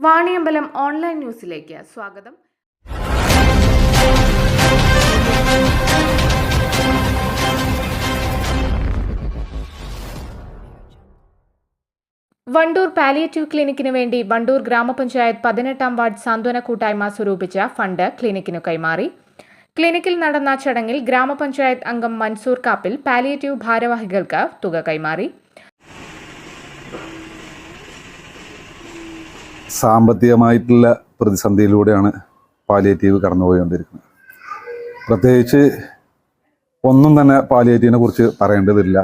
Vaniyambalam online ന്യൂസിലേക്ക് സ്വാഗതം. Wandoor palliative ക്ലിനിക്കിന് വേണ്ടി വണ്ടൂർ ഗ്രാമപഞ്ചായത്ത് 18-ാം വാർഡ് സാന്ത്വന കൂട്ടായ്മ സ്വരൂപിച്ച ഫണ്ട് ക്ലിനിക്കിനു കൈമാറി. ക്ലിനിക്കിൽ നടന്ന ചടങ്ങിൽ ഗ്രാമപഞ്ചായത്ത് അംഗം മൻസൂർ കാപ്പിൽ പാലിയേറ്റീവ് ഭാരവാഹികൾക്ക് തുക കൈമാറി. സാമ്പത്തികമായിട്ടുള്ള പ്രതിസന്ധിയിലൂടെയാണ് പാലിയേറ്റീവ് കടന്നുപോയിക്കൊണ്ടിരിക്കുന്നത്. പ്രത്യേകിച്ച് ഒന്നും തന്നെ പാലിയേറ്റീവിനെ കുറിച്ച് പറയേണ്ടതില്ല.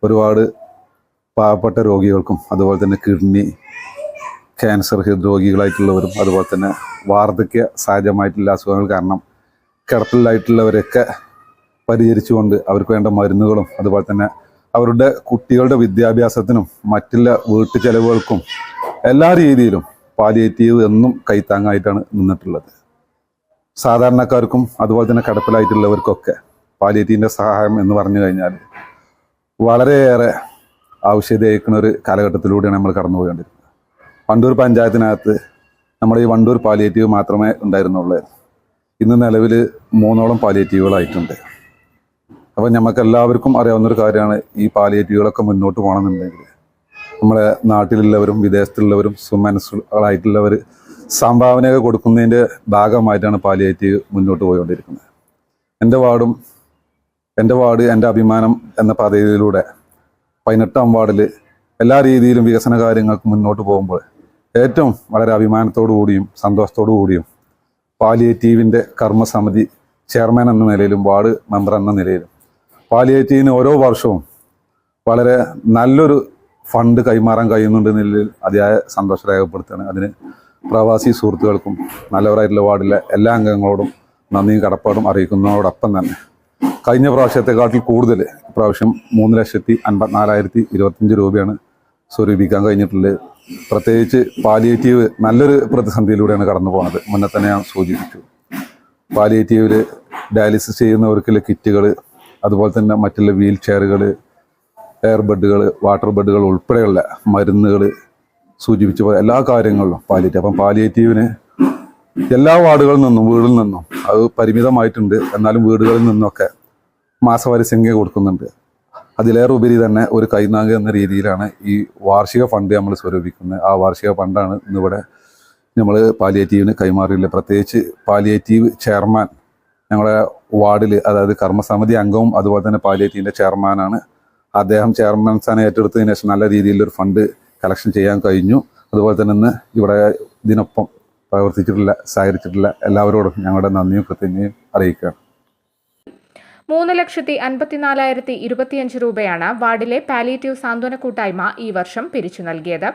ഒരുപാട് പാവപ്പെട്ട രോഗികൾക്കും അതുപോലെ തന്നെ കിഡ്നി ക്യാൻസർ രോഗികളായിട്ടുള്ളവരും അതുപോലെ തന്നെ വാർദ്ധക്യ സഹജമായിട്ടുള്ള അസുഖങ്ങൾ കാരണം കിടപ്പിലായിട്ടുള്ളവരെയൊക്കെ പരിചരിച്ചുകൊണ്ട് അവർക്ക് വേണ്ട മരുന്നുകളും അതുപോലെ തന്നെ അവരുടെ കുട്ടികളുടെ വിദ്യാഭ്യാസത്തിനും മറ്റുള്ള വീട്ടു ചെലവുകൾക്കും എല്ലാ രീതിയിലും പാലിയേറ്റീവ് എന്നും കൈത്താങ്ങായിട്ടാണ് നിന്നിട്ടുള്ളത്. സാധാരണക്കാർക്കും അതുപോലെ തന്നെ കിടപ്പിലായിട്ടുള്ളവർക്കൊക്കെ പാലിയേറ്റീവിൻ്റെ സഹായം എന്ന് പറഞ്ഞു കഴിഞ്ഞാൽ വളരെയേറെ ആവശ്യതയേക്കുന്ന ഒരു കാലഘട്ടത്തിലൂടെയാണ് നമ്മൾ കടന്നുപോയിക്കൊണ്ടിരിക്കുന്നത്. വണ്ടൂർ പഞ്ചായത്തിനകത്ത് നമ്മുടെ ഈ വണ്ടൂർ പാലിയേറ്റീവ് മാത്രമേ ഉണ്ടായിരുന്നുള്ളൂ. ഇന്ന് നിലവിൽ 3ഓളം പാലിയേറ്റീവുകളായിട്ടുണ്ട്. അപ്പോൾ നമുക്കെല്ലാവർക്കും അറിയാവുന്നൊരു കാര്യമാണ്, ഈ പാലിയേറ്റീവുകളൊക്കെ മുന്നോട്ട് പോകണമെന്നുണ്ടെങ്കിൽ നമ്മളെ നാട്ടിലുള്ളവരും വിദേശത്തുള്ളവരും സുമനസ്സുകളായിട്ടുള്ളവർ സംഭാവനയൊക്കെ കൊടുക്കുന്നതിൻ്റെ ഭാഗമായിട്ടാണ് പാലിയേറ്റീവ് മുന്നോട്ട് പോയിക്കൊണ്ടിരിക്കുന്നത്. എൻ്റെ വാർഡ് എൻ്റെ അഭിമാനം എന്ന പദ്ധതിയിലൂടെ 18-ാം വാർഡിൽ എല്ലാ രീതിയിലും വികസന കാര്യങ്ങൾക്ക് മുന്നോട്ട് പോകുമ്പോൾ ഏറ്റവും വളരെ അഭിമാനത്തോടു കൂടിയും സന്തോഷത്തോടു കൂടിയും പാലിയേറ്റീവിൻ്റെ കർമ്മസമിതി ചെയർമാൻ എന്ന നിലയിലും വാർഡ് മെമ്പർ എന്ന നിലയിലും പാലിയേറ്റീവിന് ഓരോ വർഷവും വളരെ നല്ലൊരു ഫണ്ട് കൈമാറാൻ കഴിയുന്നുണ്ട് നിലയിൽ അതിയായ സന്തോഷം രേഖപ്പെടുത്തുകയാണ്. അതിന് പ്രവാസി സുഹൃത്തുക്കൾക്കും നല്ലവരായിട്ടുള്ള വാർഡിലെ എല്ലാ അംഗങ്ങളോടും നന്ദിയും കടപ്പാടും അറിയിക്കുന്നതോടൊപ്പം തന്നെ കഴിഞ്ഞ പ്രാവശ്യത്തെക്കാട്ടിൽ കൂടുതൽ ഇപ്രാവശ്യം 3,54,025 രൂപയാണ് സ്വരൂപിക്കാൻ കഴിഞ്ഞിട്ടുള്ളത്. പ്രത്യേകിച്ച് പാലിയേറ്റീവ് നല്ലൊരു പ്രതിസന്ധിയിലൂടെയാണ് കടന്നു പോകുന്നത്. മുന്നേ തന്നെ ഞാൻ സൂചിപ്പിച്ചു. പാലിയേറ്റീവിൽ ഡയാലിസിസ് ചെയ്യുന്നവർക്കുള്ള കിറ്റുകൾ അതുപോലെ തന്നെ മറ്റുള്ള വീൽ ചെയറുകൾ, എയർ ബെഡുകൾ, വാട്ടർ ബെഡുകൾ ഉൾപ്പെടെയുള്ള മരുന്നുകൾ സൂചിപ്പിച്ച എല്ലാ കാര്യങ്ങളിലും പാലിയേറ്റീവ്. അപ്പം പാലിയേറ്റീവിന് എല്ലാ വാർഡുകളിൽ നിന്നും വീടിൽ നിന്നും അത് പരിമിതമായിട്ടുണ്ട്. എന്നാലും വീടുകളിൽ നിന്നൊക്കെ മാസവാരി സംഖ്യ കൊടുക്കുന്നുണ്ട്. അതിലേറെ ഉപരി തന്നെ ഒരു കൈനാങ്ക് എന്ന രീതിയിലാണ് ഈ വാർഷിക ഫണ്ട് നമ്മൾ സ്വരൂപിക്കുന്നത്. ആ വാർഷിക ഫണ്ടാണ് ഇന്നിവിടെ നമ്മൾ പാലിയേറ്റീവിന് കൈമാറിയില്ല. പ്രത്യേകിച്ച് പാലിയേറ്റീവ് ചെയർമാൻ ഞങ്ങളുടെ വാർഡിൽ, അതായത് കർമ്മസമിതി അംഗവും അതുപോലെ തന്നെ പാലിയേറ്റീവിൻ്റെ ചെയർമാനാണ്. അദ്ദേഹം ചെയർമാൻ സ്ഥാനം ഏറ്റെടുത്തതിന് ശേഷം നല്ല രീതിയിലൊരു ഫണ്ട് കളക്ഷൻ ചെയ്യാൻ കഴിഞ്ഞു. അതുപോലെ തന്നെ ഇന്ന് ഇവിടെ ഇതിനൊപ്പം സഹകരിച്ചിട്ടുള്ള എല്ലാവരോടും ഞങ്ങളുടെ നന്ദിയും കൃതജ്ഞതയും അറിയിക്കുകയാണ്. 3,54,025 രൂപയാണ് വാർഡിലെ പാലിയേറ്റീവ് സാന്ത്വന കൂട്ടായ്മ ഈ വർഷം പിരിച്ചു നൽകിയത്.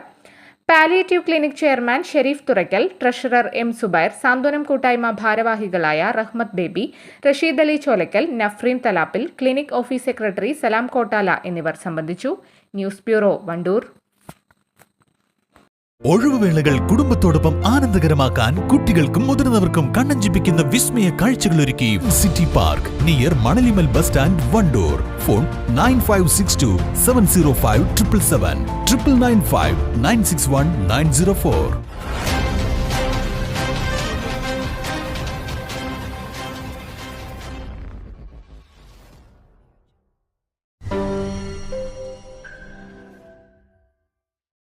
Palliative clinic chairman Sharif തുറയ്ക്കൽ, treasurer M Zubair, സാന്ത്വനം കൂട്ടായ്മ ഭാരവാഹികളായ റഹ്മത്ത് baby, Rasheed Ali Cholakkal, നഫ്രീൻ Thalappil, clinic office secretary സലാം കോട്ടാല എന്നിവർ സംബന്ധിച്ചു. News bureau, Wandoor. ഒഴിവുവേളകൾ കുടുംബത്തോടൊപ്പം ആനന്ദകരമാക്കാൻ കുട്ടികൾക്കും മുതിർന്നവർക്കും കണ്ണഞ്ചിപ്പിക്കുന്ന വിസ്മയ കാഴ്ചകളൊരുക്കി city park near Manalimal bus stand, Wandoor. Phone 9562 705 777 995 961 904.